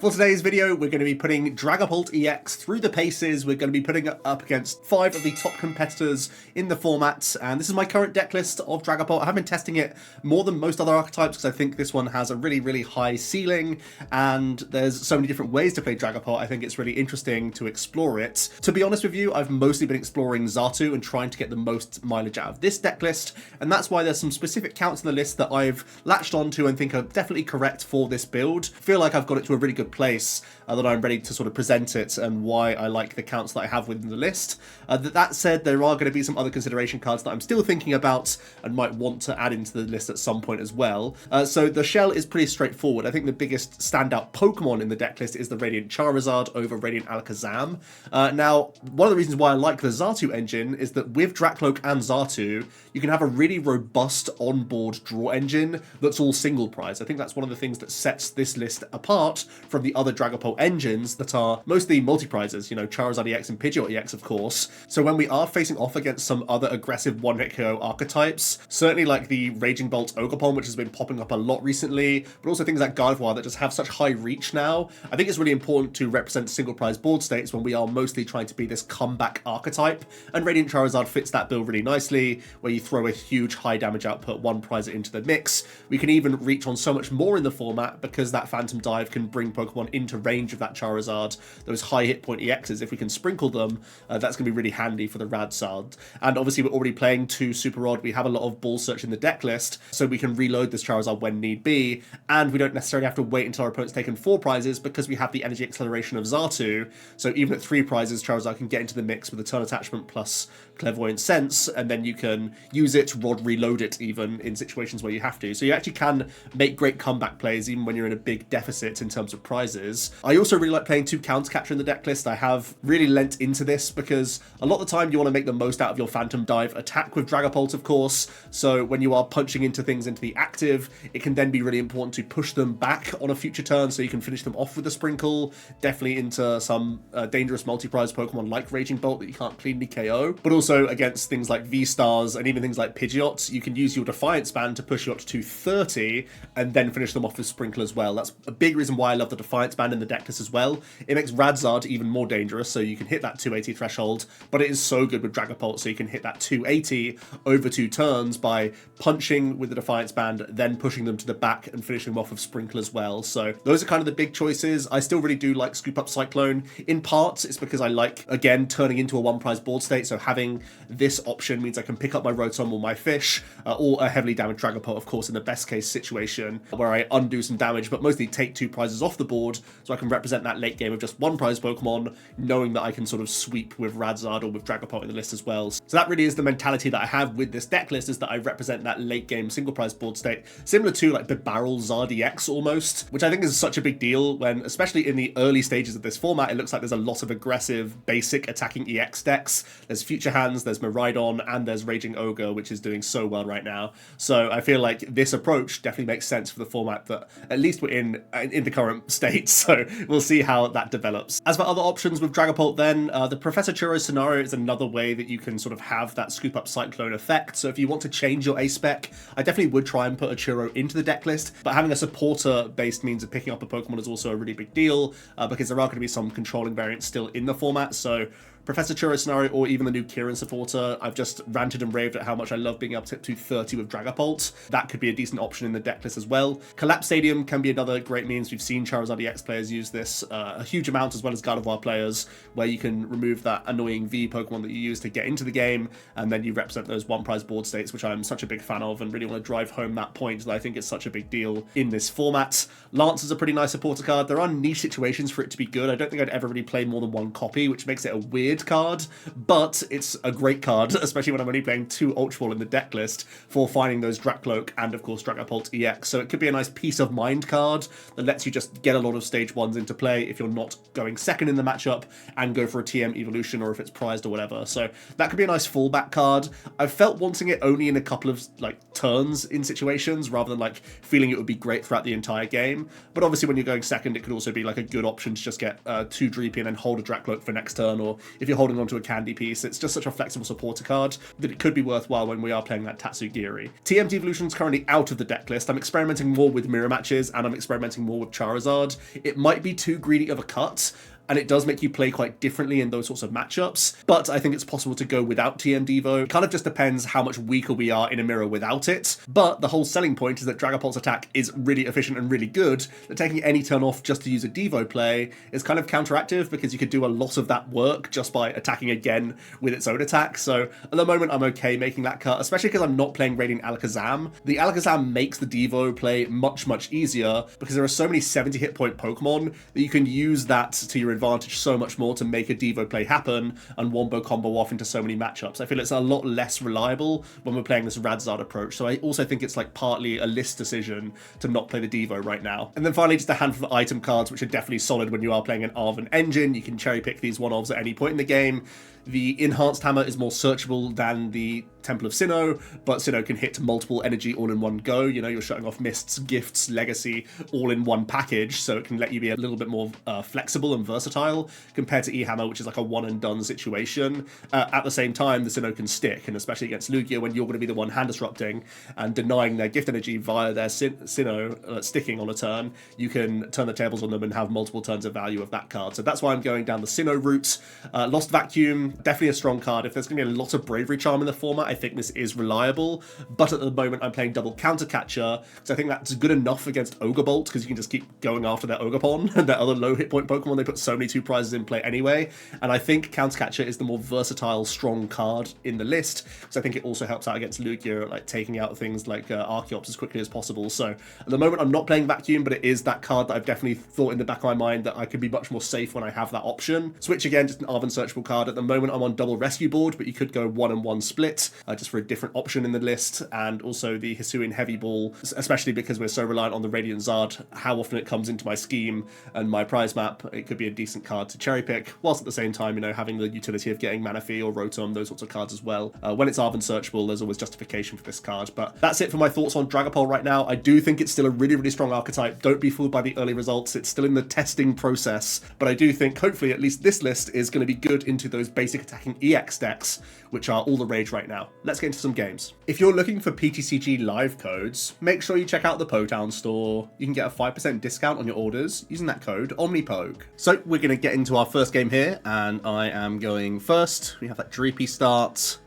For today's video, we're going to be putting Dragapult EX through the paces. We're going to be putting it up against 5 of the top competitors in the format, and this is my current deck list of Dragapult. I have been testing it more than most other archetypes because I think this one has a really high ceiling, and there's so many different ways to play Dragapult. I think it's really interesting to explore it. To be honest with you, I've mostly been exploring Xatu and trying to get the most mileage out of this deck list, and that's why there's some specific counts in the list that I've latched onto and think are definitely correct for this build. I feel like I've got it to a really good place that I'm ready to sort of present it and why I like the counts that I have within the list. That said, there are going to be some other consideration cards that I'm still thinking about and might want to add into the list at some point as well. So the shell is pretty straightforward. I think the biggest standout Pokemon in the deck list is the Radiant Charizard over Radiant Alakazam. Now, one of the reasons why I like the Xatu engine is that with Drakloak and Xatu, you can have a really robust onboard draw engine that's all single prize. I think that's one of the things that sets this list apart from the other Dragapult engines that are mostly multi-prizes, you know, Charizard EX and Pidgeot EX, of course. So when we are facing off against some other aggressive one-hit KO archetypes, certainly like the Raging Bolt Ogerpon, which has been popping up a lot recently, but also things like Gardevoir that just have such high reach now, I think it's really important to represent single prize board states when we are mostly trying to be this comeback archetype, and Radiant Charizard fits that bill really nicely, where you throw a huge high damage output one prizer into the mix. We can even reach on so much more in the format because that Phantom Dive can bring Pokemon into range of that Charizard. Those high hit point EXs, if we can sprinkle them, that's going to be really handy for the Radzard. And obviously we're already playing 2 Super Rod. We have a lot of ball search in the deck list, so we can reload this Charizard when need be, and we don't necessarily have to wait until our opponent's taken 4 prizes because we have the energy acceleration of Xatu. So even at 3 prizes, Charizard can get into the mix with a turn attachment plus Clairvoyant Sense, and then you can use it, Rod reload it even in situations where you have to. So you actually can make great comeback plays even when you're in a big deficit in terms of prizes. I also really like playing 2 Counter Capture in the deck list. I have really lent into this because a lot of the time you want to make the most out of your Phantom Dive attack with Dragapult, of course. So when you are punching into things into the active, it can then be really important to push them back on a future turn so you can finish them off with a sprinkle, definitely into some dangerous multi-prize Pokemon like Raging Bolt that you can't cleanly KO, but also against things like V-Stars and even things like Pidgeot, you can use your Defiance Band to push you up to 30 and then finish them off with Sprinkle as well. That's a big reason why I love the Defiance Band in the deck list as well. It makes Radzard even more dangerous, so you can hit that 280 threshold, but it is so good with Dragapult, so you can hit that 280 over 2 turns by punching with the Defiance Band, then pushing them to the back and finishing them off with Sprinkle as well. So those are kind of the big choices. I still really do like Scoop Up Cyclone. In part, it's because I like, again, turning into a 1 prize board state, so having this option means I can pick up my Rotom or my Fish, or a heavily damaged Dragapult, of course, in the best case situation, where I undo some damage, but mostly take 2 prizes off the board, so I can represent that late game of just 1 prize Pokemon, knowing that I can sort of sweep with Radzard or with Dragapult in the list as well. So that really is the mentality that I have with this deck list, is that I represent that late game single prize board state, similar to like the Barrel Zard EX almost, which I think is such a big deal when, especially in the early stages of this format, it looks like there's a lot of aggressive basic attacking EX decks. There's Future Hands, there's Miraidon, and there's Raging Ogre, which is doing so well right now. So I feel like this approach definitely makes sense for the format that at least we're in the current state, so we'll see how that develops. As for other options with Dragapult then, the Professor Churro scenario is another way that you can sort of have that Scoop Up Cyclone effect. So if you want to change your A-Spec, I definitely would try and put a Churro into the deck list, but having a supporter-based means of picking up a Pokemon is also a really big deal, because there are going to be some controlling variants still in the format. So Professor Churro scenario, or even the new Kieran supporter, I've just ranted and raved at how much I love being up to 30 with Dragapult. That could be a decent option in the deck list as well. Collapse Stadium can be another great means. We've seen Charizard EX players use this a huge amount, as well as Gardevoir players, where you can remove that annoying V Pokemon that you use to get into the game, and then you represent those 1 prize board states, which I'm such a big fan of and really want to drive home that point that I think it's such a big deal in this format. Lance is a pretty nice supporter card. There are niche situations for it to be good. I don't think I'd ever really play more than 1 copy, which makes it a weird card, but it's a great card, especially when I'm only playing 2 Ultra Ball in the deck list for finding those Drakloak and of course Dragapult EX. So it could be a nice peace of mind card that lets you just get a lot of stage 1s into play if you're not going second in the matchup and go for a TM evolution, or if it's prized or whatever. So that could be a nice fallback card. I've felt wanting it only in a couple of like turns in situations rather than like feeling it would be great throughout the entire game. But obviously when you're going second, it could also be like a good option to just get 2 Dreepy and then hold a Drakloak for next turn, or if you're holding onto a candy piece. It's just such a flexible supporter card that it could be worthwhile when we are playing that Tatsugiri. TM Devolution is currently out of the deck list. I'm experimenting more with mirror matches, and I'm experimenting more with Charizard. It might be too greedy of a cut, and it does make you play quite differently in those sorts of matchups, but I think it's possible to go without TM Devo. It kind of just depends how much weaker we are in a mirror without it, but the whole selling point is that Dragapult's attack is really efficient and really good, that taking any turn off just to use a Devo play is kind of counteractive, because you could do a lot of that work just by attacking again with its own attack. So at the moment I'm okay making that cut, especially because I'm not playing Radiant Alakazam. The Alakazam makes the Devo play much easier, because there are so many 70 hit point Pokemon that you can use that to your advantage so much more to make a Devo play happen and wombo combo off into so many matchups. I feel it's a lot less reliable when we're playing this Radzard approach, so I also think it's like partly a list decision to not play the Devo right now. And then finally, just a handful of item cards, which are definitely solid when you are playing an Arven engine. You can cherry pick these one-offs at any point in the game. The Enhanced Hammer is more searchable than the Temple of Sinnoh, but Sinnoh can hit multiple energy all in one go. You know, you're shutting off Mists, Gifts, Legacy all in one package, so it can let you be a little bit more flexible and versatile compared to E-Hammer, which is like a one and done situation. At the same time, the Sinnoh can stick, and especially against Lugia, when you're going to be the one hand disrupting and denying their gift energy via their Sinnoh sticking on a turn, you can turn the tables on them and have multiple turns of value of that card. So that's why I'm going down the Sinnoh route. Lost Vacuum, definitely a strong card. If there's going to be a lot of Bravery Charm in the format, I think this is reliable, but at the moment I'm playing double Counter Catcher, so I think that's good enough against Ogerbolt, because you can just keep going after their Ogerpon and their other low hit point Pokemon. They put so many 2 prizes in play anyway, and I think Counter Catcher is the more versatile, strong card in the list, so I think it also helps out against Lugia, like taking out things like Archeops as quickly as possible. So at the moment I'm not playing Vacuum, but it is that card that I've definitely thought in the back of my mind that I could be much more safe when I have that option. Switch again, just an Arven searchable card. At the moment I'm on double Rescue Board, but you could go 1-1 split, just for a different option in the list, and also the Hisuian Heavy Ball, especially because we're so reliant on the Radiant Zard, how often it comes into my scheme and my prize map, it could be a decent card to cherry pick, whilst at the same time, you know, having the utility of getting Manaphy or Rotom, those sorts of cards as well. When it's Arven searchable, there's always justification for this card. But that's it for my thoughts on Dragapult right now. I do think it's still a really strong archetype. Don't be fooled by the early results. It's still in the testing process, but I do think hopefully at least this list is going to be good into those basic attacking EX decks, which are all the rage right now. Let's get into some games. If you're looking for PTCG live codes, make sure you check out the Potown store. You can get a 5% discount on your orders using that code OmniPoke. So we're going to get into our first game here, and I am going first. We have that Dreepy start,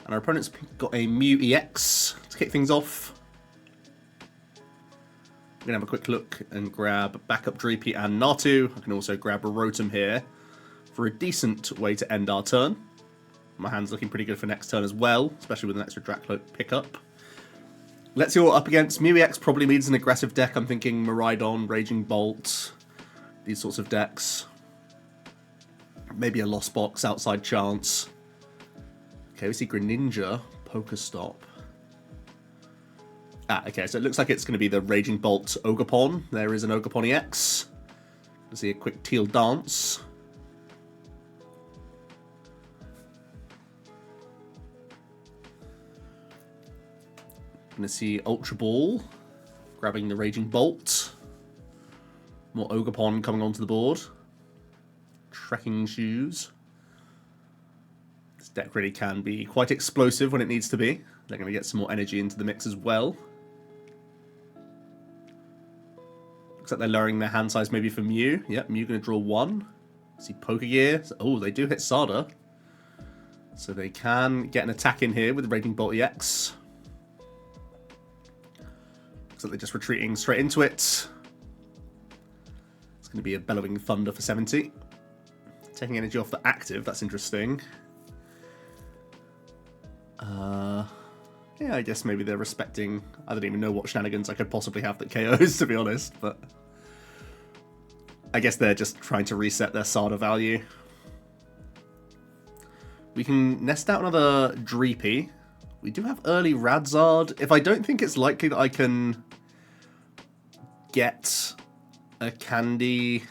and our opponent's got a Mew EX to kick things off. We're going to have a quick look and grab backup Dreepy and Natu. I can also grab a Rotom here for a decent way to end our turn. My hand's looking pretty good for next turn as well, especially with an extra Drakloak pickup. Let's see what we're up against. Mew EX probably needs an aggressive deck. I'm thinking Miraidon, Raging Bolt, these sorts of decks. Maybe a Lost Box, Outside Chance. Okay, we see Greninja, Pokestop. Okay, so it looks like it's going to be the Raging Bolt Ogerpon. There is an Ogerpon EX. Let's see a quick Teal Dance. Going to see Ultra Ball, grabbing the Raging Bolt. More Ogerpon coming onto the board. Trekking Shoes. This deck really can be quite explosive when it needs to be. They're going to get some more energy into the mix as well. Looks like they're lowering their hand size maybe for Mew. Yep, Mew going to draw 1. See Pokegear. Oh, they do hit Sada. So they can get an attack in here with the Raging Bolt EX. Looks like they're just retreating straight into it. It's going to be a Bellowing Thunder for 70. Taking energy off the active, that's interesting. Yeah, I guess maybe they're respecting... I don't even know what shenanigans I could possibly have that KOs, to be honest, but... I guess they're just trying to reset their Sada value. We can nest out another Dreepy. We do have early Radzard. If I don't think it's likely that I can get a Candy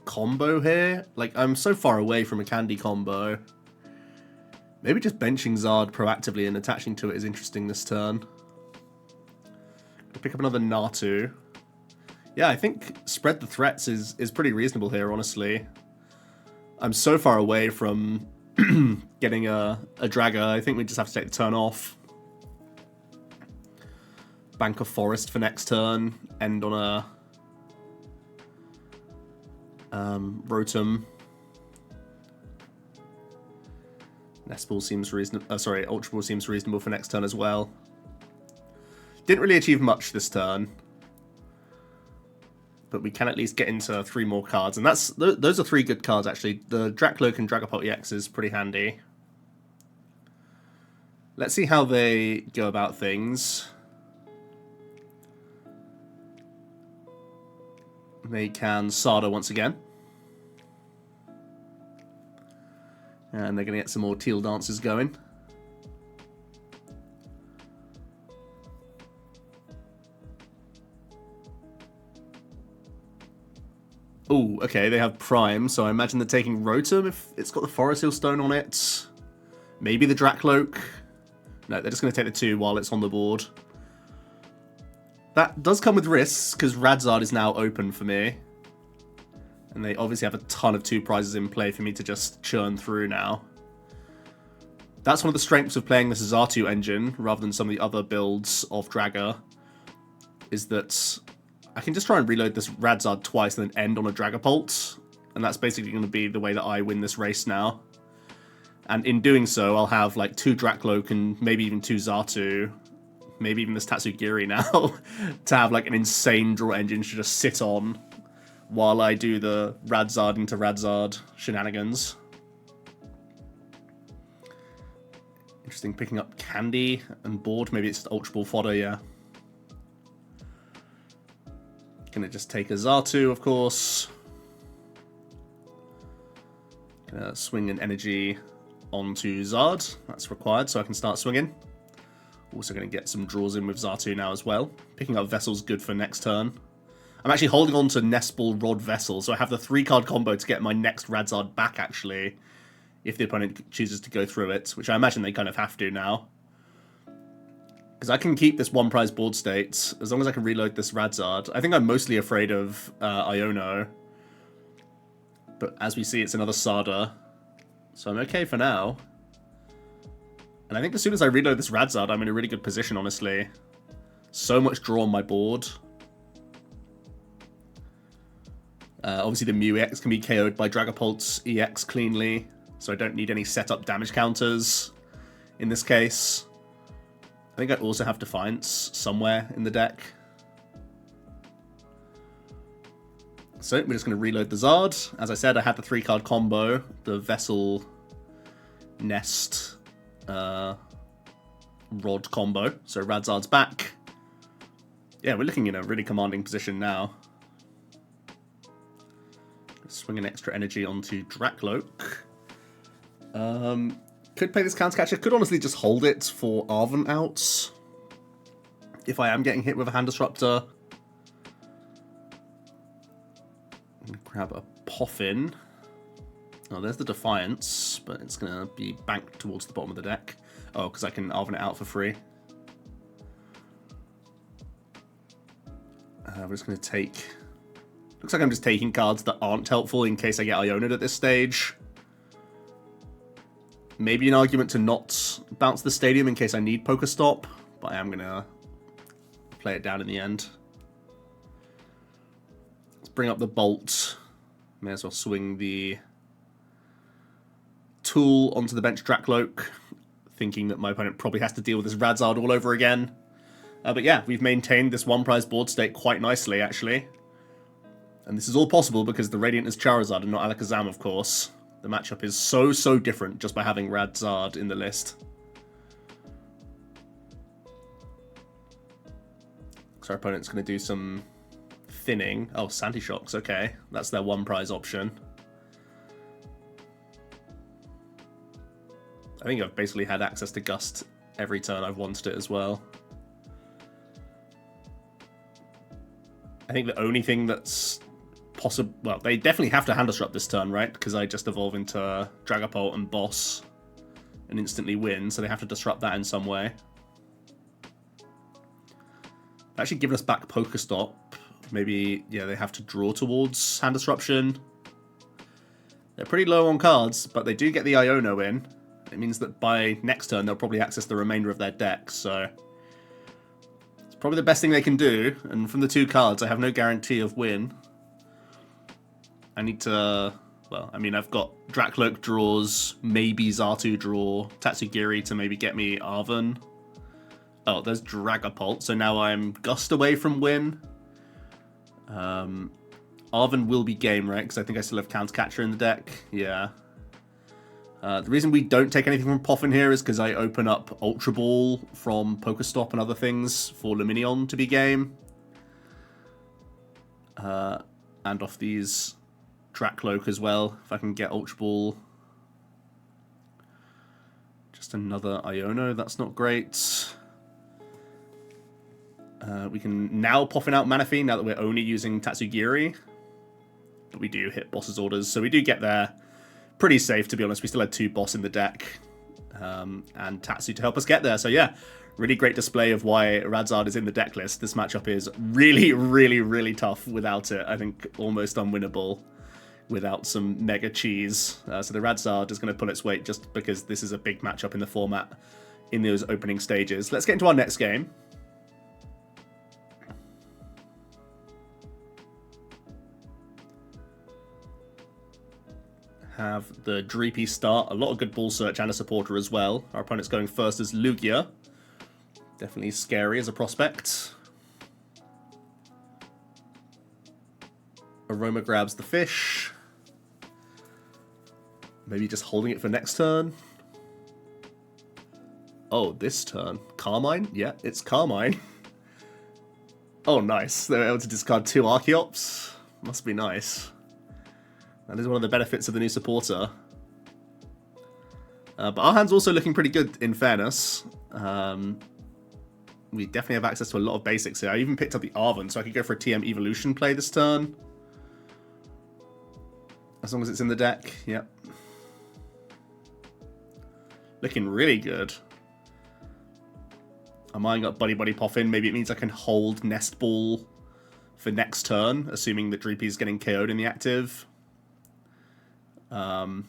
combo here. Like, I'm so far away from a Candy combo. Maybe just benching Zard proactively and attaching to it is interesting this turn. Pick up another Natu. Yeah, I think spread the threats is pretty reasonable here, honestly. I'm so far away from getting a Draga. I think we just have to take the turn off. Bank a Forest for next turn. End on a Rotom. Nest Ball seems reasonable. Sorry, Ultra Ball seems reasonable for next turn as well. Didn't really achieve much this turn, but we can at least get into 3 more cards, and those are 3 good cards actually. The Drakloak and Dragapult EX is pretty handy. Let's see how they go about things. They can Sada once again. And they're going to get some more teal dances going. Oh, okay, they have Prime, so I imagine they're taking Rotom if it's got the Forest Hill Stone on it. Maybe the Drakloak. No, they're just going to take the 2 while it's on the board. That does come with risks, because Radzard is now open for me. And they obviously have a ton of 2 prizes in play for me to just churn through now. That's one of the strengths of playing this Xatu engine, rather than some of the other builds of Draga, is that I can just try and reload this Radzard twice and then end on a Dragapult. And that's basically going to be the way that I win this race now. And in doing so, I'll have like 2 Drakloak and maybe even 2 Xatu. Maybe even this Tatsugiri now. To have like an insane draw engine to just sit on while I do the Radzard into Radzard shenanigans. Interesting, picking up Candy and board. Maybe it's Ultra Ball fodder, yeah. Gonna just take a Xatu, of course. Gonna swing an energy onto Zard. That's required, so I can start swinging. Also gonna get some draws in with Xatu now as well. Picking up Vessel's good for next turn. I'm actually holding on to Nest Ball Rod Vessel, so I have the 3-card combo to get my next Radzard back, actually, if the opponent chooses to go through it, which I imagine they kind of have to now. Because I can keep this 1 prize board state, as long as I can reload this Radzard. I think I'm mostly afraid of Iono. But as we see, it's another Sada. So I'm okay for now. And I think as soon as I reload this Radzard, I'm in a really good position, honestly. So much draw on my board. Obviously the Mew EX can be KO'd by Dragapult's EX cleanly, so I don't need any setup damage counters in this case. I think I also have Defiance somewhere in the deck. So we're just going to reload the Zard. As I said, I had the 3-card combo, the Vessel Nest Rod combo, so Radzard's back. Yeah, we're looking in a really commanding position now. Swing an extra energy onto Drakloak. Could play this counter catcher. Could honestly just hold it for Arven outs. If I am getting hit with a hand disruptor. Grab a Poffin. Oh, there's the Defiance, but it's going to be banked towards the bottom of the deck. Oh, because I can Arven it out for free. We're just going to take... Looks like I'm just taking cards that aren't helpful in case I get Iona'd at this stage. Maybe an argument to not bounce the stadium in case I need Pokestop, but I am going to play it down in the end. Let's bring up the Bolt. May as well swing the Tool onto the bench Drakloak, thinking that my opponent probably has to deal with this Radzard all over again. But yeah, we've maintained this 1 prize board state quite nicely, actually. And this is all possible because the Radiant is Charizard and not Alakazam, of course. The matchup is so different just by having Radzard in the list. So our opponent's going to do some thinning. Oh, Sandy Shocks, okay. That's their 1 prize option. I think I've basically had access to Gust every turn I've wanted it as well. I think the only thing that's possible... Well, they definitely have to hand disrupt this turn, right? Because I just evolve into Dragapult and Boss and instantly win, so they have to disrupt that in some way. Actually giving us back Pokestop. Maybe, yeah, they have to draw towards hand disruption. They're pretty low on cards, but they do get the Iono in. It means that by next turn they'll probably access the remainder of their deck, so it's probably the best thing they can do. And from the 2 cards, I have no guarantee of win. I need to... Well, I mean, I've got Drakloak draws, maybe Xatu draw, Tatsugiri to maybe get me Arven. Oh, there's Dragapult, so now I'm Gust away from win. Arven will be game, right? Because I think I still have Countercatcher in the deck. Yeah. The reason we don't take anything from Poffin here is because I open up Ultra Ball from Pokestop and other things for Lumineon to be game. And off these Drakloak as well, if I can get Ultra Ball. Just another Iono, that's not great. We can now Poffin out Manaphy now that we're only using Tatsugiri. But we do hit boss's orders, so we do get there pretty safe, to be honest. We still had 2 boss in the deck, and Tatsu to help us get there. So yeah, really great display of why Radzard is in the deck list. This matchup is really, really, really tough without it. I think almost unwinnable without some mega cheese. So the Radzard is going to pull its weight just because this is a big matchup in the format in those opening stages. Let's get into our next game. Have the Dreepy start. A lot of good ball search and a supporter as well. Our opponent's going first as Lugia. Definitely scary as a prospect. Aroma grabs the fish. Maybe just holding it for next turn. Oh, this turn. Carmine? Yeah, it's Carmine. Oh, nice. They're able to discard 2 Archeops. Must be nice. That is one of the benefits of the new supporter. But our hand's also looking pretty good, in fairness. We definitely have access to a lot of basics here. I even picked up the Arven, so I could go for a TM Evolution play this turn. As long as it's in the deck, yep. Looking really good. I'm eyeing up Buddy-Buddy Poffin. Maybe it means I can hold Nest Ball for next turn, assuming that Dreepy's getting KO'd in the active. And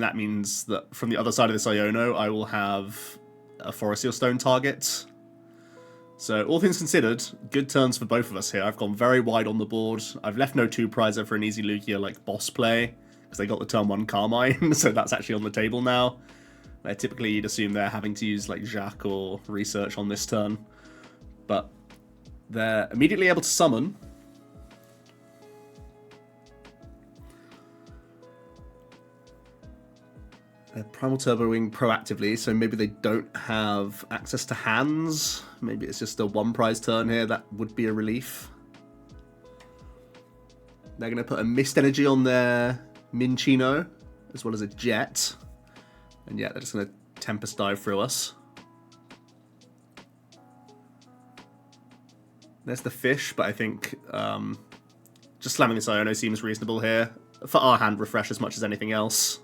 that means that from the other side of this Iono, I will have a Forest Seal Stone target. So, all things considered, good turns for both of us here. I've gone very wide on the board. I've left no 2-prizer for an easy Lugia like boss play, because they got the turn 1 Carmine, so that's actually on the table now. Where typically you'd assume they're having to use like Jacques or Research on this turn. But they're immediately able to summon. They're Primal Turboing proactively, so maybe they don't have access to hands. Maybe it's just a 1-prize turn here. That would be a relief. They're going to put a Mist Energy on their Minccino, as well as a Jet. And yeah, they're just going to Tempest Dive through us. There's the fish, but I think just slamming this Iono seems reasonable here. For our hand refresh as much as anything else.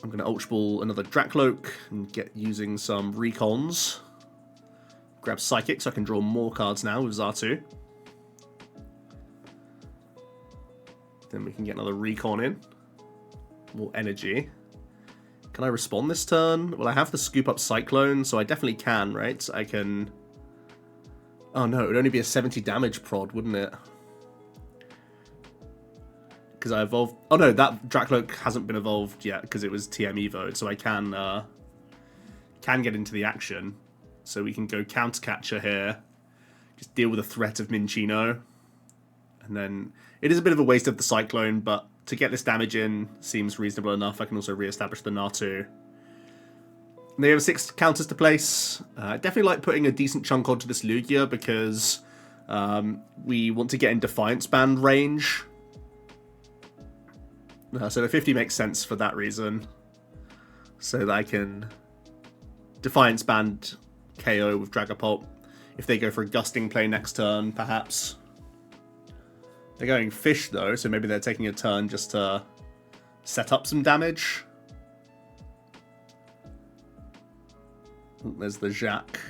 I'm going to Ultra Ball another Drakloak and get using some Recons. Grab Psychic so I can draw more cards now with Xatu. Then we can get another Recon in. More energy. Can I respond this turn? Well, I have the Scoop Up Cyclone, so I definitely can, right? I can... Oh no, it would only be a 70 damage prod, wouldn't it? Because I evolved... Oh no, that Drakloak hasn't been evolved yet because it was TM Evo'd, so I can get into the action. So we can go Countercatcher here. Just deal with the threat of Minccino. And then it is a bit of a waste of the Cyclone, but to get this damage in seems reasonable enough. I can also re-establish the Natu. And they have 6 counters to place. I definitely like putting a decent chunk onto this Lugia because we want to get in Defiance Band range. So the 50 makes sense for that reason. So that I can Defiance Band KO with Dragapult. If they go for a Gusting play next turn, perhaps. They're going Fish though, so maybe they're taking a turn just to set up some damage. There's the Jacques.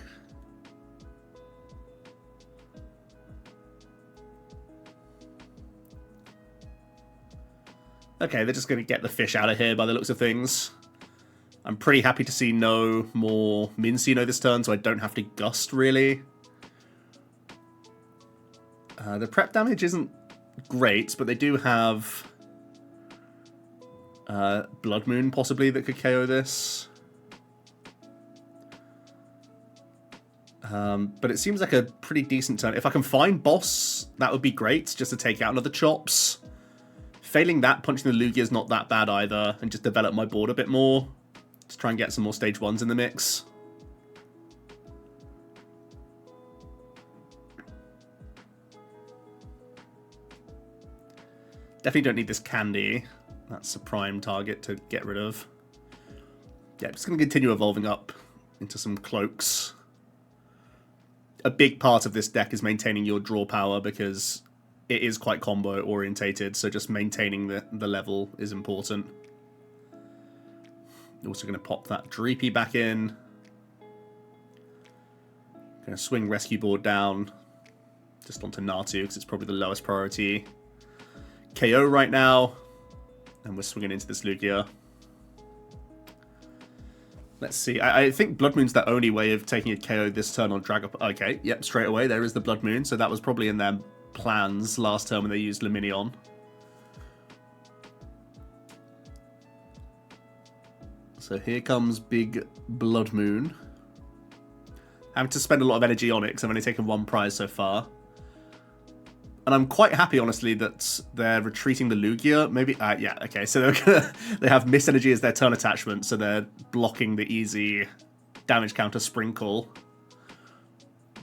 Okay, they're just going to get the fish out of here by the looks of things. I'm pretty happy to see no more Minccino this turn, so I don't have to Gust, really. The prep damage isn't great, but they do have Blood Moon, possibly, that could KO this. But it seems like a pretty decent turn. If I can find Boss, that would be great, just to take out another Chops. Failing that, punching the Lugia is not that bad either, and just develop my board a bit more. Just try and get some more stage 1s in the mix. Definitely don't need this candy. That's a prime target to get rid of. Yeah, just going to continue evolving up into some cloaks. A big part of this deck is maintaining your draw power because it is quite combo orientated, so just maintaining the level is important. Also going to pop that Dreepy back in. Going to swing Rescue Board down just onto Natu because it's probably the lowest priority KO right now. And we're swinging into this Lugia. Let's see. I think Blood Moon's the only way of taking a KO this turn on Dragapult. Okay, yep, straight away. There is the Blood Moon. So that was probably in their plans last turn when they used Lumineon. So here comes big Blood Moon. Having to spend a lot of energy on it because I've only taken one prize so far. And I'm quite happy, honestly, that they're retreating the Lugia. Maybe, yeah, okay. So they have Mist Energy as their turn attachment, so they're blocking the easy damage counter Sprinkle.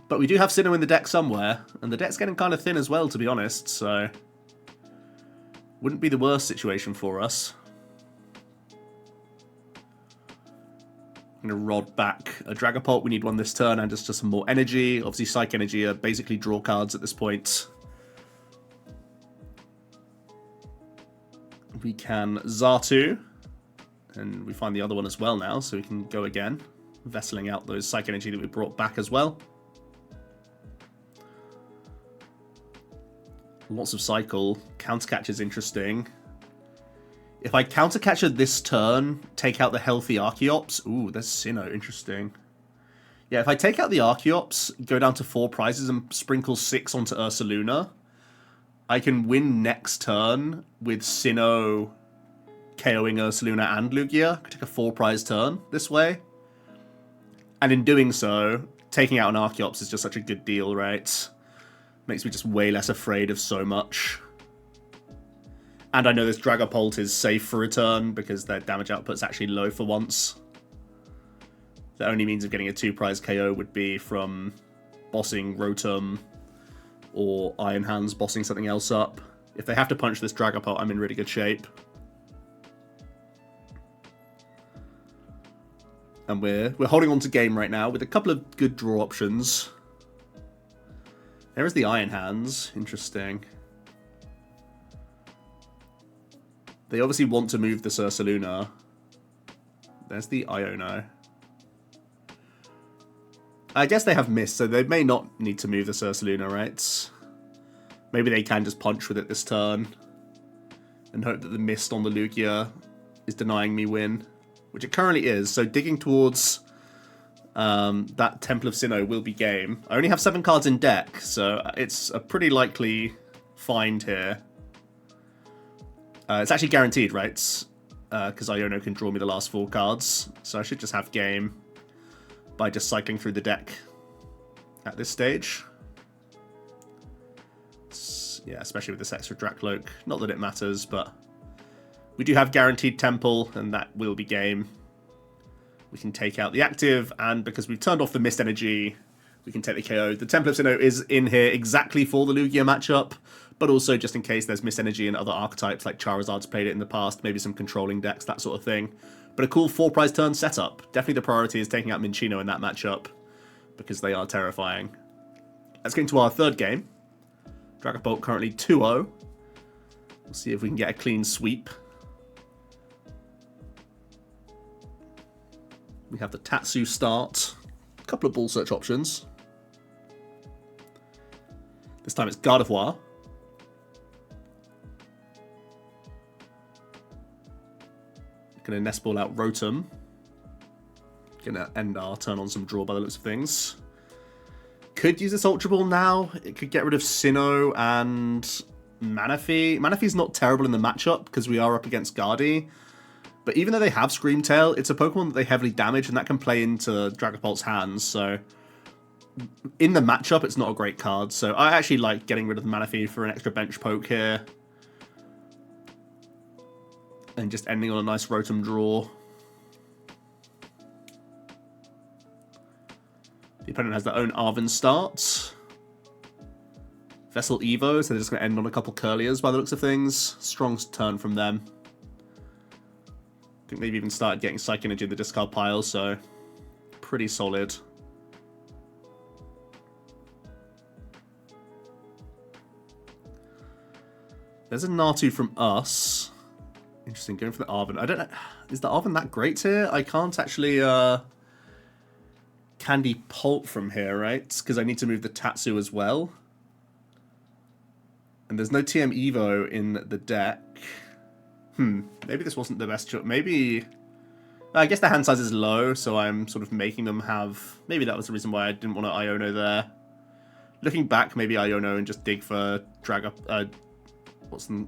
But we do have Sinnoh in the deck somewhere, and the deck's getting kind of thin as well, to be honest, so wouldn't be the worst situation for us. I'm going to Rod back a Dragapult. We need one this turn, and just some more energy. Obviously, Psych Energy are basically draw cards at this point. We can Xatu, and we find the other one as well now, so we can go again, vesseling out those Psych Energy that we brought back as well. Lots of Cycle. Counter Catch is interesting. If I Counter Catcher this turn, take out the healthy Archeops. Ooh, there's Sinnoh. Interesting. Yeah, if I take out the Archeops, go down to 4 prizes and sprinkle 6 onto Ursaluna, I can win next turn with Sinnoh KOing Ursaluna and Lugia. I could take a 4-prize turn this way. And in doing so, taking out an Archeops is just such a good deal, right? Makes me just way less afraid of so much. And I know this Dragapult is safe for a turn because their damage output's actually low for once. The only means of getting a 2-prize KO would be from bossing Rotom or Iron Hands bossing something else up. If they have to punch this Dragapult, I'm in really good shape. And we're holding on to game right now with a couple of good draw options. There is the Iron Hands. Interesting. They obviously want to move this Ursaluna. There's the Iono. I guess they have Mist, so they may not need to move this Ursaluna, right? Maybe they can just punch with it this turn and hope that the Mist on the Lugia is denying me win, which it currently is. So digging towards that Temple of Sinnoh will be game. I only have 7 cards in deck, so it's a pretty likely find here. It's actually guaranteed, right? Because Iono can draw me the last 4 cards, so I should just have game by just cycling through the deck at this stage. Yeah, especially with this extra Drakloak. Not that it matters, but we do have guaranteed Temple, and that will be game. We can take out the active, and because we've turned off the Mist Energy, we can take the KO. The Temple of Sinnoh is in here exactly for the Lugia matchup, but also just in case there's Mist Energy and other archetypes, like Charizard's played it in the past, maybe some controlling decks, that sort of thing. But a cool 4-prize turn setup. Definitely the priority is taking out Minccino in that matchup, because they are terrifying. Let's get into our third game. Dragapult currently 2-0. We'll see if we can get a clean sweep. We have the Tatsu start. A couple of ball search options. This time it's Gardevoir. Gonna Nest Ball out Rotom. Gonna end our turn on some draw by the looks of things. Could use this Ultra Ball now. It could get rid of Sinnoh and Manaphy. Manaphy's not terrible in the matchup because we are up against Gardy. But even though they have Scream Tail, it's a Pokemon that they heavily damage, and that can play into Dragapult's hands. So in the matchup, it's not a great card. So I actually like getting rid of the Manaphy for an extra bench poke here. And just ending on a nice Rotom draw. The opponent has their own Arven start. Vessel Evo, so they're just going to end on a couple Curliers by the looks of things. Strong turn from them. I think they've even started getting Psych Energy in the discard pile, so pretty solid. There's a Natu from us. Interesting, going for the Arven. I don't know, is the Arven that great here? I can't actually Candy Pult from here, right? Because I need to move the Tatsu as well. And there's no TM Evo in the deck. Maybe this wasn't the best choice. Maybe... I guess the hand size is low, so I'm sort of making them have... Maybe that was the reason why I didn't want to Iono there. Looking back, maybe Iono and just dig for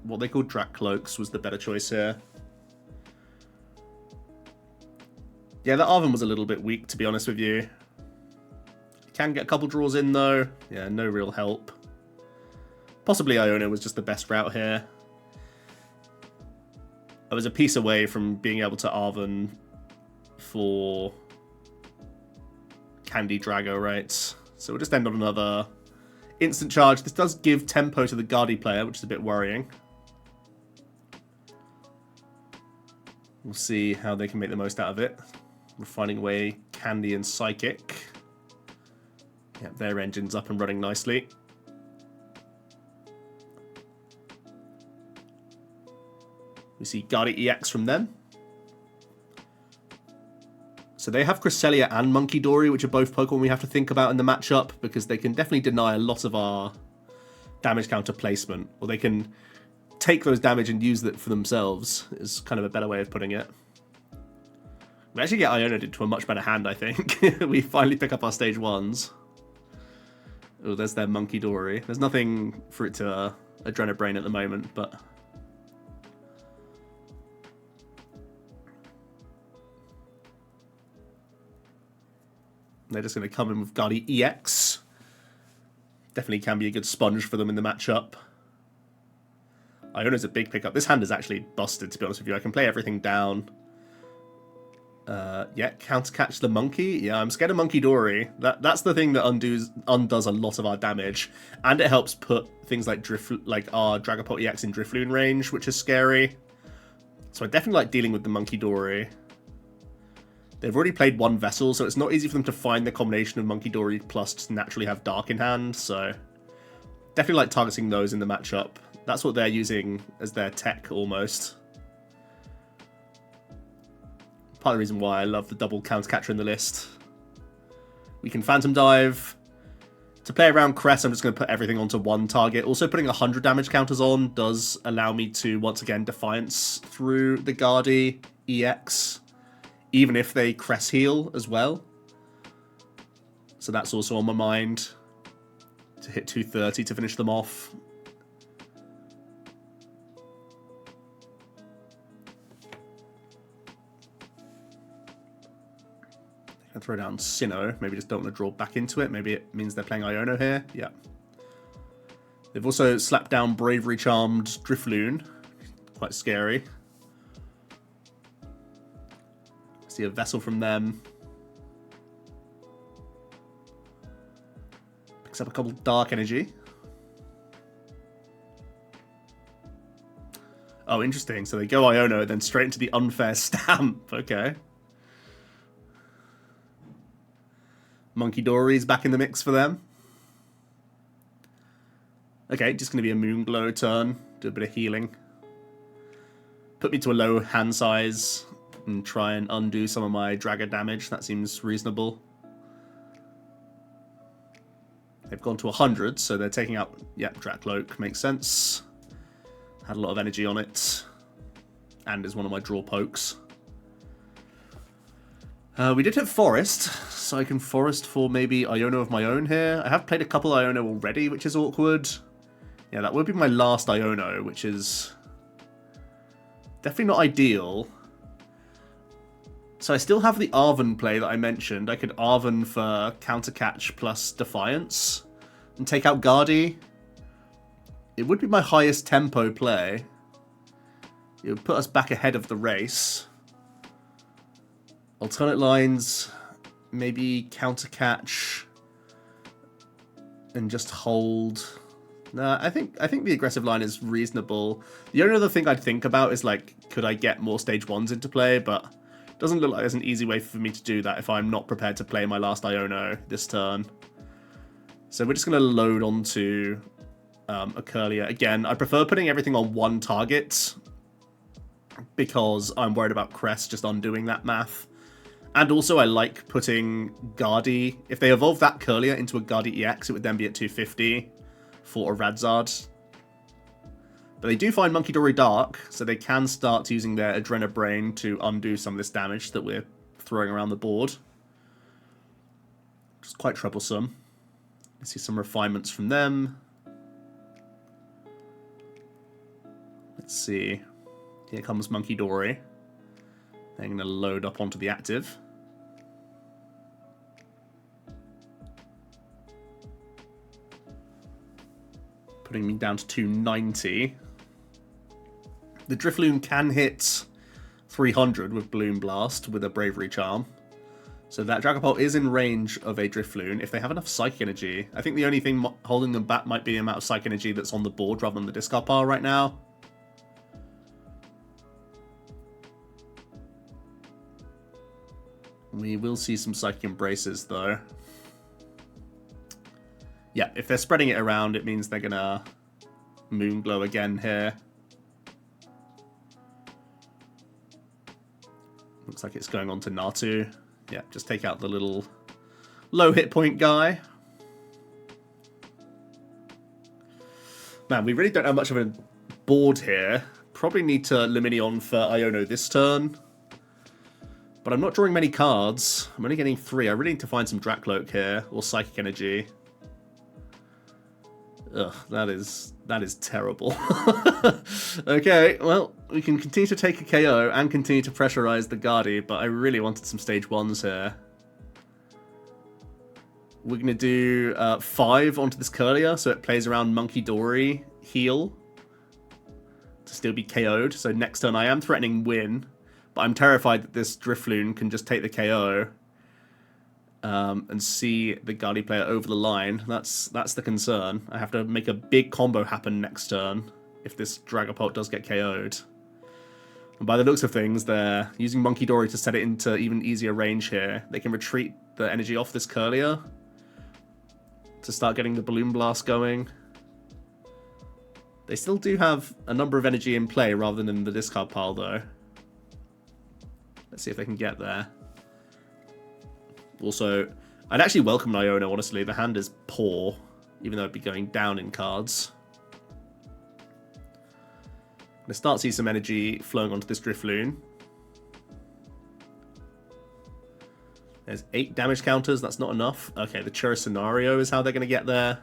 what they call Drakloaks was the better choice here. Yeah, the Arven was a little bit weak, to be honest with you. Can get a couple draws in, though. Yeah, no real help. Possibly Iono was just the best route here. I was a piece away from being able to Arven for Candy Drago, right? So we'll just end on another instant charge. This does give tempo to the Gardy player, which is a bit worrying. We'll see how they can make the most out of it. We're finding a way Candy and Psychic. Yep, their engine's up and running nicely. We see Gardy EX from them. So they have Cresselia and Monkey Dory, which are both Pokemon we have to think about in the matchup, because they can definitely deny a lot of our damage counter placement, or they can take those damage and use it for themselves, is kind of a better way of putting it. We actually get Iono'd into a much better hand, I think. We finally pick up our stage 1s. Oh, there's their Monkey Dory. There's nothing for it to Adrenabrain at the moment, but... They're just going to come in with Gardy EX. Definitely can be a good sponge for them in the matchup. Iono's a big pickup. This hand is actually busted, to be honest with you. I can play everything down. Yeah, counter catch the monkey. Yeah, I'm scared of Monkey Dory. That's the thing that undoes a lot of our damage, and it helps put things like our Dragapult EX in Drifloon range, which is scary. So I definitely like dealing with the Monkey Dory. They've already played one Vessel, so it's not easy for them to find the combination of Monkey Dory plus just naturally have Dark in hand, so definitely like targeting those in the matchup. That's what they're using as their tech, almost. Part of the reason why I love the double counter catcher in the list. We can Phantom Dive. To play around Crest, I'm just going to put everything onto one target. Also, putting 100 damage counters on does allow me to, once again, Defiance through the Gardy EX, even if they Crest heal as well. So that's also on my mind, to hit 230 to finish them off. I throw down Sinnoh. Maybe just don't want to draw back into it. Maybe it means they're playing Iono here. Yeah. They've also slapped down Bravery Charmed Drifloon. Quite scary. See a Vessel from them. Picks up a couple Dark Energy. Oh, interesting. So they go Iono, then straight into the Unfair Stamp. Okay. Monkey Dory's back in the mix for them. Okay, just going to be a Moonglow turn. Do a bit of healing. Put me to a low hand size and try and undo some of my Draga damage. That seems reasonable. They've gone to 100, so they're taking out... Yep, Drakloak. Makes sense. Had a lot of energy on it. And is one of my draw pokes. We did hit Forest, so I can Forest for maybe Iono of my own here. I have played a couple Iono already, which is awkward. Yeah, that would be my last Iono, which is definitely not ideal. So I still have the Arven play that I mentioned. I could Arven for Counter Catch plus Defiance and take out Gardy. It would be my highest tempo play. It would put us back ahead of the race. Alternate lines, maybe Counter Catch and just hold. Nah, I think the aggressive line is reasonable. The only other thing I'd think about is, like, could I get more stage 1s into play, but it doesn't look like there's an easy way for me to do that if I'm not prepared to play my last Iono this turn. So we're just going to load onto a Curlier. Again, I prefer putting everything on one target because I'm worried about Crest just undoing that math. And also I like putting Gardy. If they evolve that Curlier into a Gardy EX, it would then be at 250 for a Radzard. But they do find Monkey Dory Dark, so they can start using their Adrena Brain to undo some of this damage that we're throwing around the board. Which is quite troublesome. Let's see some refinements from them. Let's see. Here comes Monkey Dory. They're going to load up onto the active. Putting me down to 290. The Drifloon can hit 300 with Balloon Blast with a Bravery Charm. So that Dragapult is in range of a Drifloon if they have enough Psychic Energy. I think the only thing holding them back might be the amount of Psychic Energy that's on the board rather than the discard pile right now. We will see some Psychic Embraces though. Yeah, if they're spreading it around, it means they're gonna Moonglow again here. Looks like it's going on to Natu. Yeah, just take out the little low hit point guy. Man, we really don't have much of a board here. Probably need to Lumineon for Iono this turn. But I'm not drawing many cards. I'm only getting 3. I really need to find some Drakloak here, or Psychic Energy. Ugh, that is terrible. Okay, well, we can continue to take a KO and continue to pressurize the Gardy, but I really wanted some stage 1s here. We're going to do 5 onto this Curlier, so it plays around Monkey Dory, heal, to still be KO'd. So next turn I am threatening win, but I'm terrified that this Drifloon can just take the KO and see the Gardy player over the line. That's the concern. I have to make a big combo happen next turn if this Dragapult does get KO'd. And by the looks of things, they're using Monkey Dory to set it into even easier range here. They can retreat the energy off this Curlier to start getting the Balloon Blast going. They still do have a number of energy in play rather than in the discard pile though. Let's see if they can get there. Also, I'd actually welcome an Iono, honestly. The hand is poor, even though it'd be going down in cards. I'm going to start to see some energy flowing onto this Drifloon. There's 8 damage counters, that's not enough. Okay, the Churro scenario is how they're going to get there.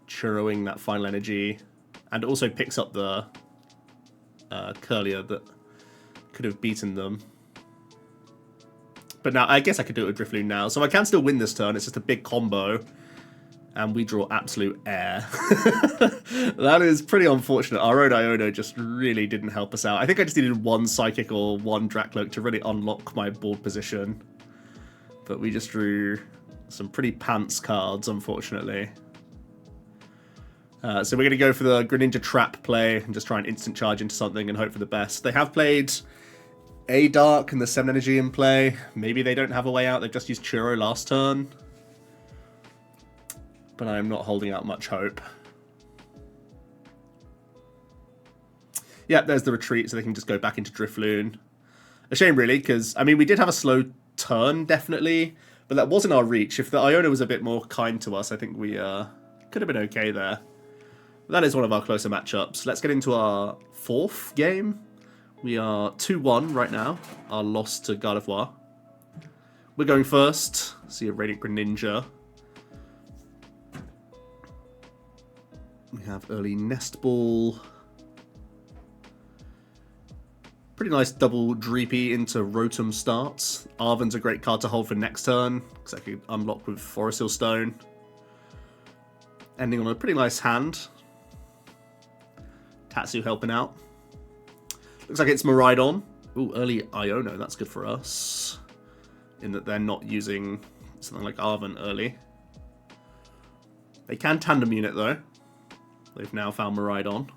Churroing that final energy. And it also picks up the Curlier that could have beaten them. But now, I guess I could do it with Drifloon now. So I can still win this turn. It's just a big combo. And we draw absolute air. That is pretty unfortunate. Our own Iono just really didn't help us out. I think I just needed 1 Psychic or 1 Drakloak to really unlock my board position. But we just drew some pretty pants cards, unfortunately. So we're going to go for the Greninja Trap play and just try and instant charge into something and hope for the best. They have played a Dark and the 7 energy in play. Maybe they don't have a way out. They've just used Churro last turn. But I'm not holding out much hope. Yeah, there's the retreat, so they can just go back into Drifloon. A shame, really, because, I mean, we did have a slow turn, definitely. But that wasn't our reach. If the Iono was a bit more kind to us, I think we could have been okay there. But that is one of our closer matchups. Let's get into our 4th game. We are 2-1 right now. Our loss to Gardevoir. We're going first. See a Radiant Greninja. We have early Nest Ball. Pretty nice double Dreepy into Rotom starts. Arven's a great card to hold for next turn, because I could unlock with Forest Hill Stone. Ending on a pretty nice hand. Tatsu helping out. Looks like it's Miraidon. Ooh, early Iono, that's good for us. In that they're not using something like Arven early. They can tandem unit though. They've now found Miraidon.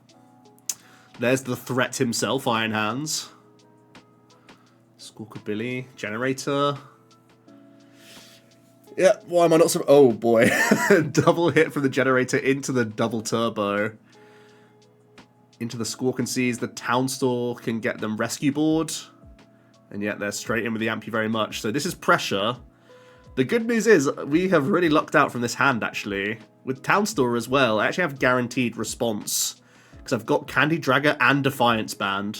There's the threat himself, Iron Hands. Squawkabilly, Generator. Yeah, why am I not so... Oh boy. Double hit from the Generator into the double turbo. Into the Squawk and Seas. The Town Store can get them Rescue Board. And yet they're straight in with the Amp You Very Much. So this is pressure. The good news is we have really lucked out from this hand, actually. With Town Store as well, I actually have guaranteed response. Because I've got Candy Dragger and Defiance Band.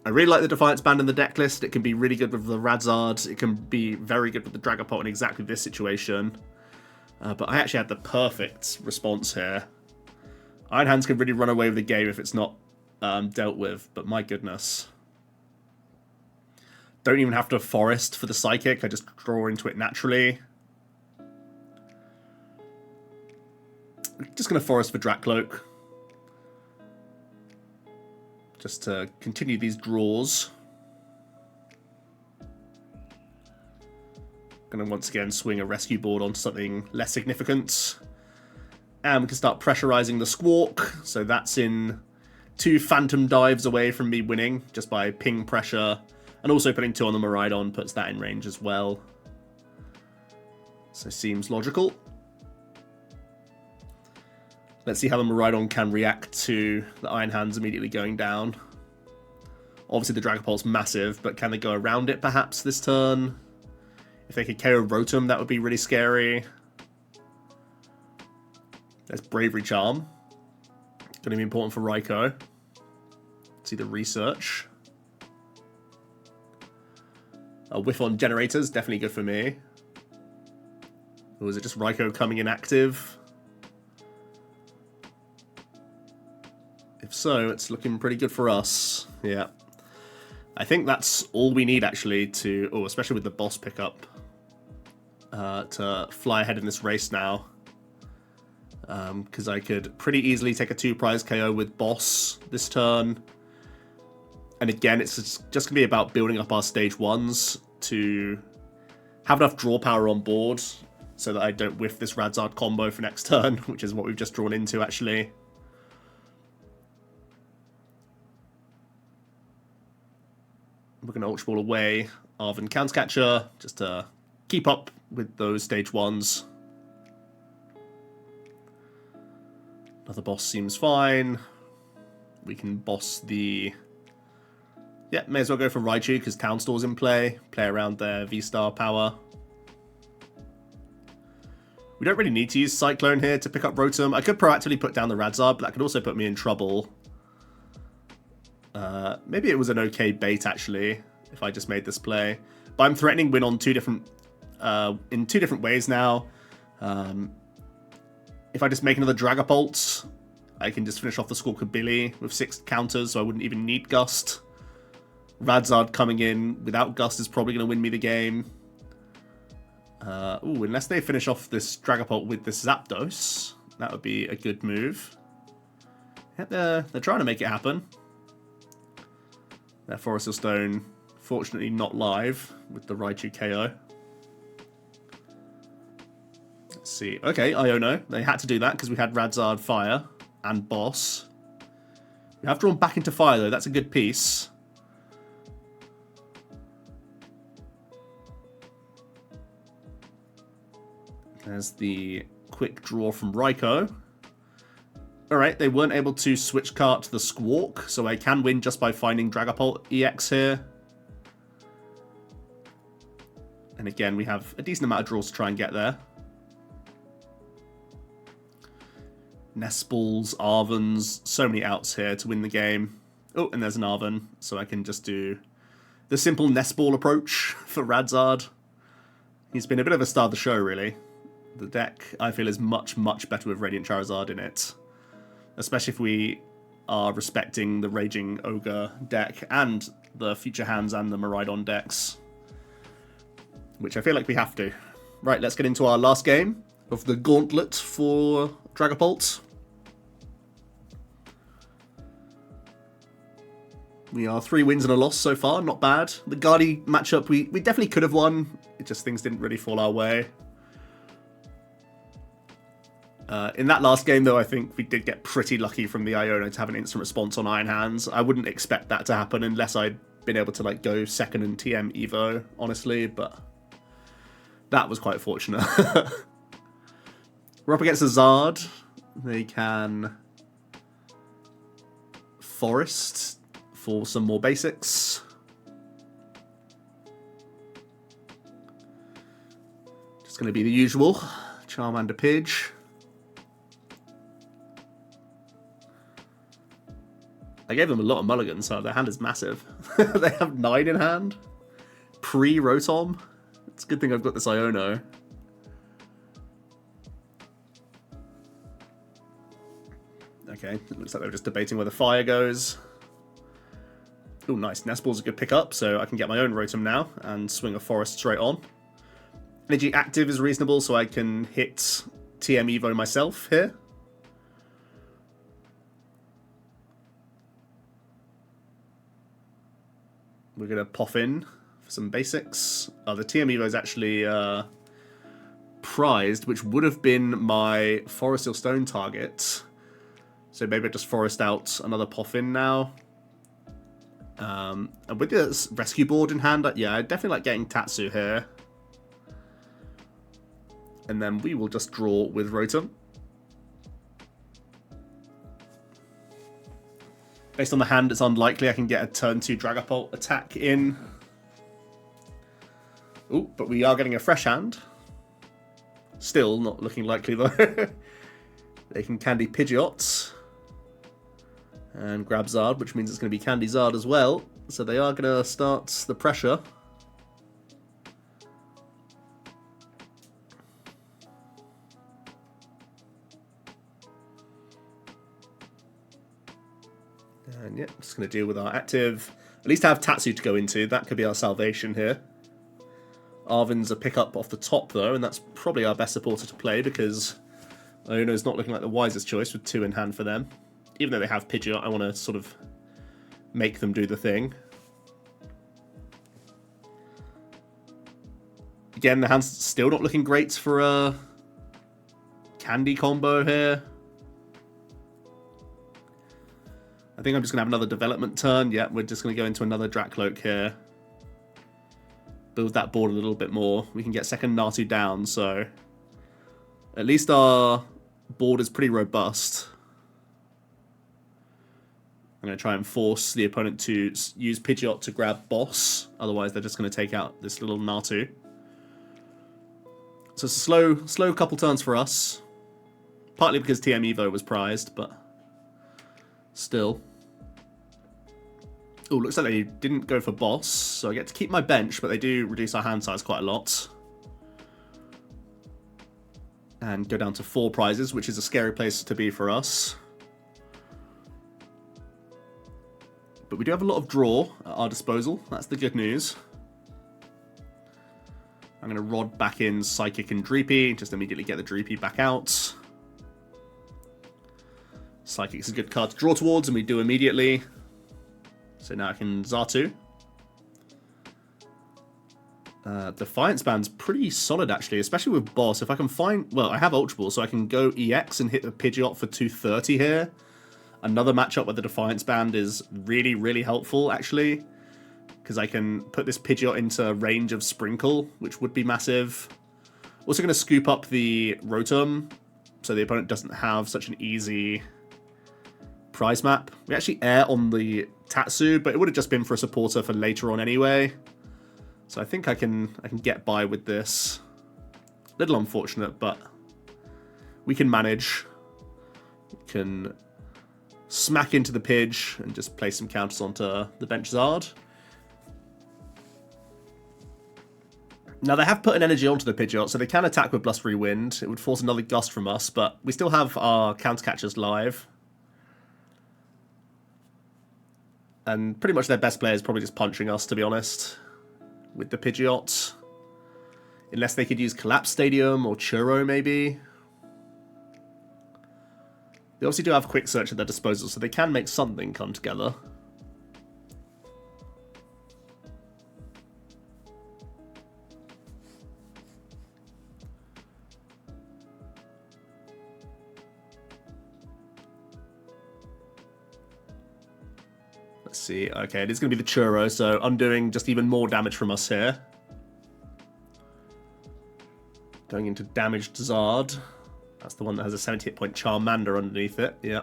I really like the Defiance Band in the deck list. It can be really good with the Radzard. It can be very good with the Dragapult in exactly this situation. But I actually had the perfect response here. Iron Hands can really run away with the game if it's not dealt with, but my goodness. Don't even have to forest for the Psychic, I just draw into it naturally. Just going to forest for Drakloak. Just to continue these draws. Going to once again swing a Rescue Board onto something less significant. And we can start pressurizing the Squawk. So that's in 2 Phantom Dives away from me winning, just by ping pressure. And also putting 2 on the Miraidon puts that in range as well. So seems logical. Let's see how the Miraidon can react to the Iron Hands immediately going down. Obviously the Dragapult's massive, but can they go around it perhaps this turn? If they could KO Rotom, that would be really scary. There's Bravery Charm. Going to be important for Raikou. See the research. A whiff on Generators, definitely good for me. Or is it just Raikou coming in active? If so, it's looking pretty good for us. Yeah. I think that's all we need actually to... Oh, especially with the boss pickup. To fly ahead in this race now. Because I could pretty easily take a 2-prize KO with boss this turn. And again, it's just going to be about building up our stage 1s to have enough draw power on board so that I don't whiff this Radzard combo for next turn, which is what we've just drawn into, actually. We're going to Ultra Ball away Arven Countercatcher just to keep up with those stage 1s. Another boss seems fine. We can boss the... Yeah, may as well go for Raichu because Town Store's in play. Play around their V-Star power. We don't really need to use Cyclone here to pick up Rotom. I could proactively put down the Radzard, but that could also put me in trouble. Maybe it was an okay bait, actually, if I just made this play. But I'm threatening win on in two different ways now. If I just make another Dragapult, I can just finish off the Squawkabilly with 6 counters, so I wouldn't even need Gust. Radzard coming in without Gust is probably going to win me the game. Ooh, unless they finish off this Dragapult with this Zapdos, that would be a good move. Yeah, they're trying to make it happen. Their Forest Hill Stone, fortunately not live with the Raichu KO. Let's see. Okay, Iono. They had to do that because we had Radzard Fire and Boss. We have drawn back into Fire, though. That's a good piece. There's the quick draw from Raikou. Alright, they weren't able to switch cart to the Squawk, so I can win just by finding Dragapult EX here. And again, we have a decent amount of draws to try and get there. Nest Balls, Arvens, so many outs here to win the game. Oh, and there's an Arven, so I can just do the simple Nest Ball approach for Radzard. He's been a bit of a star of the show, really. The deck, I feel, is much, much better with Radiant Charizard in it. Especially if we are respecting the Raging Ogre deck and the Future Hands and the Miraidon decks. Which I feel like we have to. Right, let's get into our last game of the Gauntlet for Dragapult. We are 3 wins and a loss so far, not bad. The Guardy matchup, we definitely could have won. It just, things didn't really fall our way. In that last game, though, I think we did get pretty lucky from the Iono to have an instant response on Iron Hands. I wouldn't expect that to happen unless I'd been able to like go second and TM Evo, honestly, but that was quite fortunate. We're up against a Zard. They can Forest for some more basics. Just going to be the usual. Charmander Pidge. I gave them a lot of mulligans, so their hand is massive. They have 9 in hand. Pre-Rotom. It's a good thing I've got this Iono. Okay, it looks like they're just debating where the fire goes. Oh, nice. Nest Ball's a good pickup, so I can get my own Rotom now and swing a Forest straight on. Energy Active is reasonable, so I can hit TM Evo myself here. We're going to pop in for some basics. The TM Evo is actually prized, which would have been my Forest Seal Stone target. So maybe I just Forest out another Poffin now. And with this Rescue Board in hand, yeah, I definitely like getting Tatsu here. And then we will just draw with Rotom. Based on the hand, it's unlikely I can get a turn 2 Dragapult attack in. Ooh, but we are getting a fresh hand. Still not looking likely, though. They can Candy Pidgeot. And grab Zard, which means it's going to be Candy Zard as well. So they are going to start the pressure. And yeah, just going to deal with our active. At least have Tatsu to go into. That could be our salvation here. Arven's a pickup off the top, though, and that's probably our best supporter to play because Iono's not looking like the wisest choice with 2 in hand for them. Even though they have Pidgeot, I want to sort of make them do the thing. Again, the hand's still not looking great for a Candy combo here. I think I'm just going to have another development turn. Yeah, we're just going to go into another Drakloak here. Build that board a little bit more. We can get second Natu down, so at least our board is pretty robust. I'm going to try and force the opponent to use Pidgeot to grab Boss. Otherwise, they're just going to take out this little Natu. So it's a slow couple turns for us. Partly because TM Evo was prized, but still. Oh, looks like they didn't go for Boss, so I get to keep my bench, but they do reduce our hand size quite a lot. And go down to 4 prizes, which is a scary place to be for us. But we do have a lot of draw at our disposal. That's the good news. I'm going to Rod back in Psychic and Dreepy. Just immediately get the Dreepy back out. Psychic is a good card to draw towards, and we do immediately. So now I can Xatu. Defiance Band's pretty solid, actually, especially with Boss. If I can find... Well, I have Ultra Ball, so I can go EX and hit the Pidgeot for 230 here. Another matchup where the Defiance Band is really, really helpful, actually. Because I can put this Pidgeot into range of Sprinkle, which would be massive. Also going to scoop up the Rotom, so the opponent doesn't have such an easy prize map. We actually air on the Tatsu, but it would have just been for a supporter for later on anyway. So I think I can get by with this. Little unfortunate, but we can manage. We can smack into the Pidge and just play some counters onto the bench Zard. Now, they have put an energy onto the Pidgeot, so they can attack with Blustery Wind. It would force another Gust from us, but we still have our counter catchers live. And pretty much their best player is probably just punching us, to be honest, with the Pidgeot. Unless they could use Collapse Stadium or Churro, maybe. They obviously do have Quick Search at their disposal, so they can make something come together. Let's see. Okay, it is going to be the Churro, so undoing just even more damage from us here. Going into damaged Zard. That's the one that has a 70 hit point Charmander underneath it. Yeah.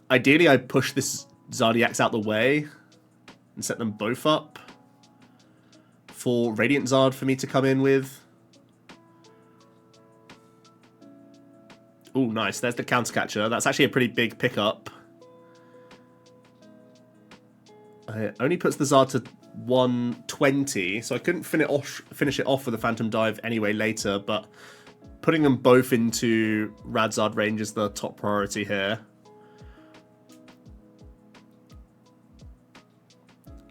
Ideally, I push this Zardiax out the way and set them both up for Radiant Zard for me to come in with. Oh, nice. There's the counter catcher. That's actually a pretty big pickup. It only puts the Zard to 120, so I couldn't finish it off with a Phantom Dive anyway later, but putting them both into Radzard range is the top priority here.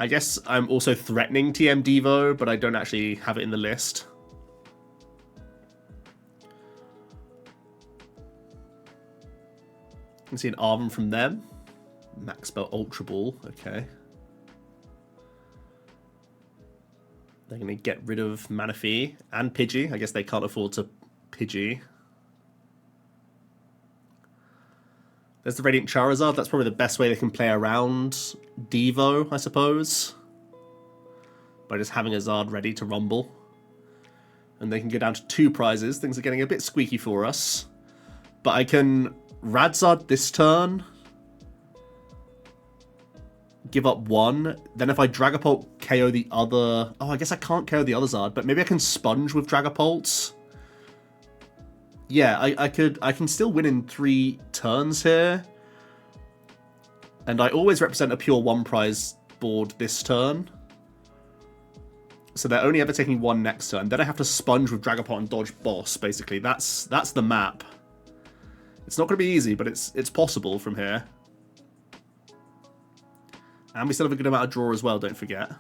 I guess I'm also threatening TM Devo, but I don't actually have it in the list. You can see an Arven from them. Max Spell Ultra Ball, okay. They're going to get rid of Manaphy and Pidgey. I guess they can't afford to Pidgey. There's the Radiant Charizard. That's probably the best way they can play around Devo, I suppose. By just having a Zard ready to rumble. And they can go down to 2 prizes. Things are getting a bit squeaky for us. But I can Radzard this turn. Give up 1. Then if I Dragapult KO the other... Oh, I guess I can't KO the other Zard, but maybe I can Sponge with Dragapult. Yeah, I can still win in 3 turns here. And I always represent a pure 1 prize board this turn. So they're only ever taking 1 next turn. Then I have to Sponge with Dragapult and dodge boss, basically. That's the map. It's not going to be easy, but it's possible from here. And we still have a good amount of draw as well, don't forget.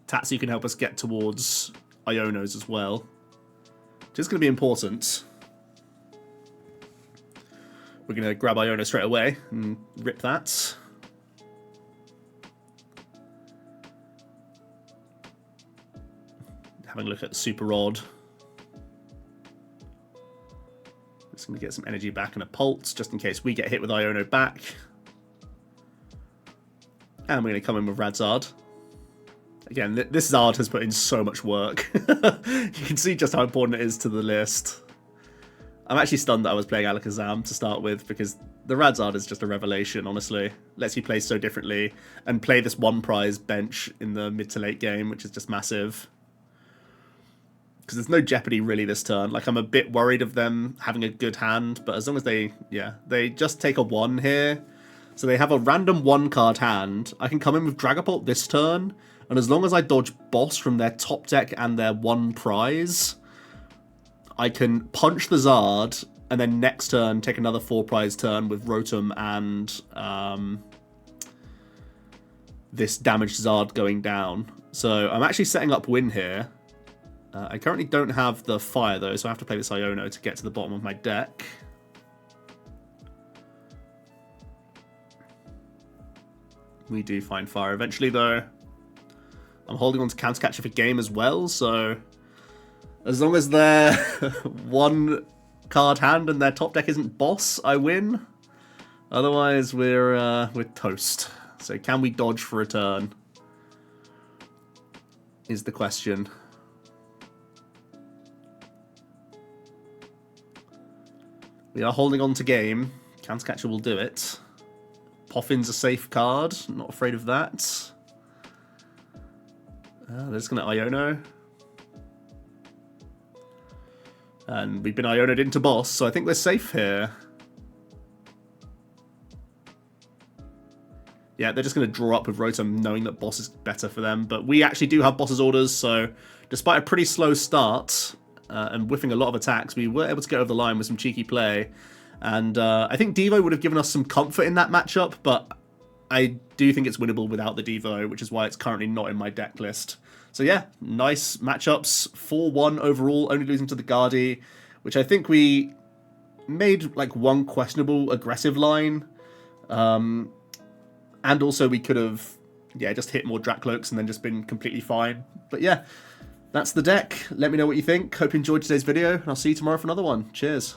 Tatsu can help us get towards Ionos as well. Which is going to be important. We're going to grab Iono straight away and rip that. Having a look at Super Rod. Just going to get some energy back and a Pulse, just in case we get hit with Iono back. And we're going to come in with Radzard. Again, this Zard has put in so much work. You can see just how important it is to the list. I'm actually stunned that I was playing Alakazam to start with, because the Radzard is just a revelation, honestly. Lets you play so differently, and play this 1 prize bench in the mid to late game, which is just massive. Because there's no jeopardy really this turn. Like, I'm a bit worried of them having a good hand, but as long as they just take a 1 here. So they have a random 1-card hand. I can come in with Dragapult this turn, and as long as I dodge boss from their top deck and their 1 prize, I can punch the Zard, and then next turn take another 4 prize turn with Rotom and this damaged Zard going down. So I'm actually setting up win here. I currently don't have the fire though, so I have to play this Iono to get to the bottom of my deck. We do find fire eventually though. I'm holding on to Counter Catcher for game as well, so as long as their 1 card hand and their top deck isn't boss, I win. Otherwise, we're toast. So can we dodge for a turn? Is the question. We are holding on to game. Counter Catcher will do it. Poffin's a safe card. Not afraid of that. They're just going to Iono. And we've been Iono'd into boss, so I think we're safe here. Yeah, they're just going to draw up with Rotom, knowing that boss is better for them. But we actually do have boss's orders, so despite a pretty slow start and whiffing a lot of attacks, we were able to get over the line with some cheeky play. And I think Devo would have given us some comfort in that matchup, but I do think it's winnable without the Devo, which is why it's currently not in my deck list. So yeah, nice matchups. 4-1 overall, only losing to the Gardy, which I think we made like one questionable aggressive line. And also we could have, yeah, just hit more Drakloaks and then just been completely fine. But yeah, that's the deck. Let me know what you think. Hope you enjoyed today's video, and I'll see you tomorrow for another one. Cheers.